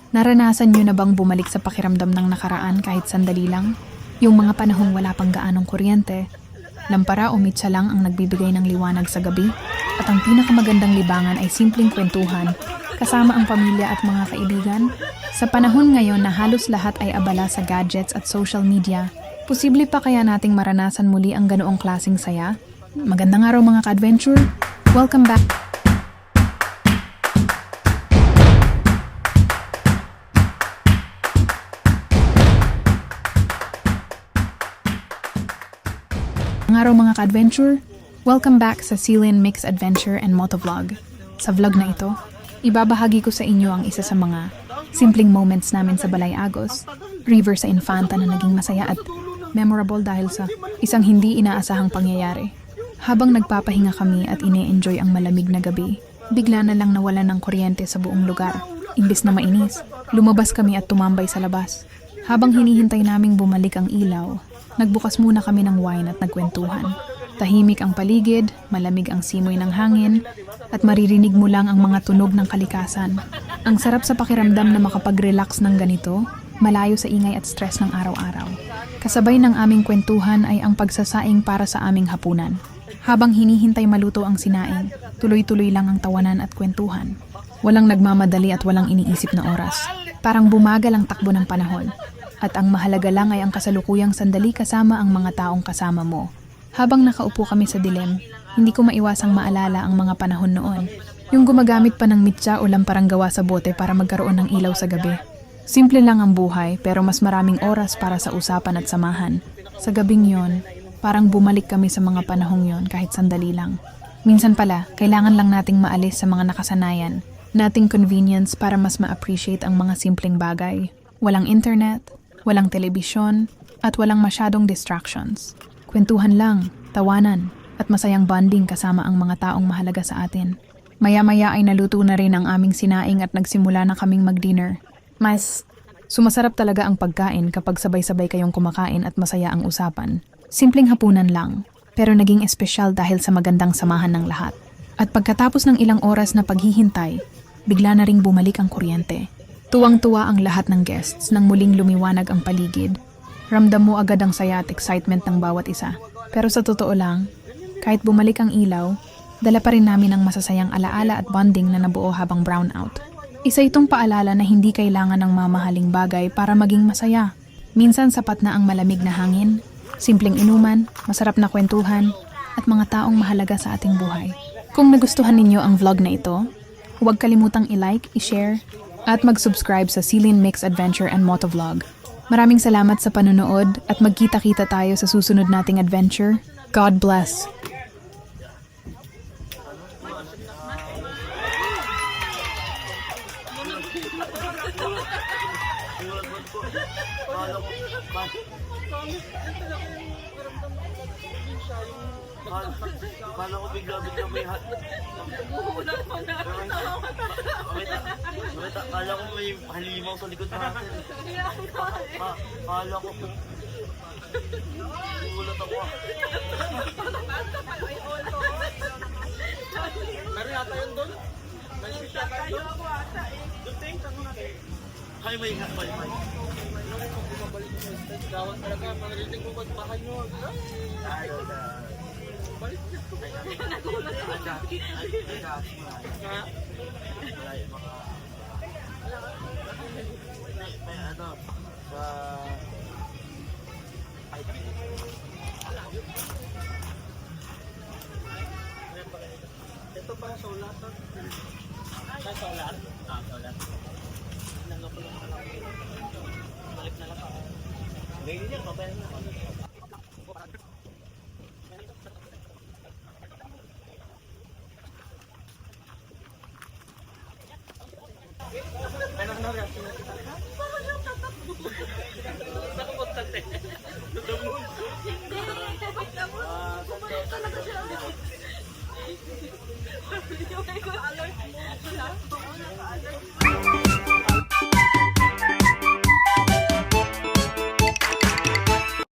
Naranasan nyo na bang bumalik sa pakiramdam ng nakaraan kahit sandali lang? Yung mga panahong wala pang gaanong kuryente, lampara o mitsa lang ang nagbibigay ng liwanag sa gabi, at ang pinakamagandang libangan ay simpleng kwentuhan, kasama ang pamilya at mga kaibigan. Sa panahon ngayon na halos lahat ay abala sa gadgets at social media, posible pa kaya nating maranasan muli ang ganoong klaseng saya? Magandang araw mga ka-adventure! Welcome back! Magandang araw mga ka-adventure! Welcome back sa Celine Mix Adventure and Motovlog. Sa vlog na ito, ibabahagi ko sa inyo ang isa sa mga simpleng moments namin sa Balay Agos, river sa Infanta na naging masaya at memorable dahil sa isang hindi inaasahang pangyayari. Habang nagpapahinga kami at ine-enjoy ang malamig na gabi, bigla na lang nawalan ng kuryente sa buong lugar. Imbis na mainis, lumabas kami at tumambay sa labas. Habang hinihintay naming bumalik ang ilaw, nagbukas muna kami ng wine at nagkwentuhan. Tahimik ang paligid, malamig ang simoy ng hangin, at maririnig mo lang ang mga tunog ng kalikasan. Ang sarap sa pakiramdam na makapag-relax ng ganito, malayo sa ingay at stress ng araw-araw. Kasabay ng aming kwentuhan ay ang pagsasaing para sa aming hapunan. Habang hinihintay maluto ang sinaing, tuloy-tuloy lang ang tawanan at kwentuhan. Walang nagmamadali at walang iniisip na oras. Parang bumagal ang takbo ng panahon. At ang mahalaga lang ay ang kasalukuyang sandali kasama ang mga taong kasama mo. Habang nakaupo kami sa dilim, hindi ko maiwasang maalala ang mga panahon noon. Yung gumagamit pa ng mitsa o lamparang gawa sa bote para magkaroon ng ilaw sa gabi. Simple lang ang buhay pero mas maraming oras para sa usapan at samahan. Sa gabing yon, parang bumalik kami sa mga panahong yon kahit sandali lang. Minsan pala, kailangan lang nating maalis sa mga nakasanayan, nating convenience para mas ma-appreciate ang mga simpleng bagay. Walang internet, walang telebisyon, at walang masyadong distractions. Kwentuhan lang, tawanan, at masayang bonding kasama ang mga taong mahalaga sa atin. Maya-maya ay naluto na rin ang aming sinaing at nagsimula na kaming mag-dinner. Mas sumasarap talaga ang pagkain kapag sabay-sabay kayong kumakain at masaya ang usapan. Simpleng hapunan lang, pero naging espesyal dahil sa magandang samahan ng lahat. At pagkatapos ng ilang oras na paghihintay, bigla na ring bumalik ang kuryente. Tuwang-tuwa ang lahat ng guests nang muling lumiwanag ang paligid. Ramdam mo agad ang saya at excitement ng bawat isa. Pero sa totoo lang, kahit bumalik ang ilaw, dala pa rin namin ang masasayang alaala at bonding na nabuo habang brownout. Isa itong paalala na hindi kailangan ng mamahaling bagay para maging masaya. Minsan sapat na ang malamig na hangin, simpleng inuman, masarap na kwentuhan, at mga taong mahalaga sa ating buhay. Kung nagustuhan ninyo ang vlog na ito, huwag kalimutang i-like, i-share, at mag-subscribe sa Celine Mix Adventure and Motovlog. Maraming salamat sa panonood at magkita-kita tayo sa susunod nating adventure. God bless! Kala ko bigla-bigla may kala ko may halimaw sa likod natin. Kala ko gulat ako. Meron yata yun doon? May switch yata yun doon? Hay, may hapay. Nung kung bumabalik ko sa stage, gawat talaga. Manarinig mo magbahay nyo. Ay, wala. Balik niya. Nagulat ako. Wala yung mga... May ano, sa... Ito pa solar. Sa solar? Ah, solar. Balik na lang ako. Ngayon niya, pabayan na ako. Ano reaction mo? Bakit yung tatak mo? Nakupunta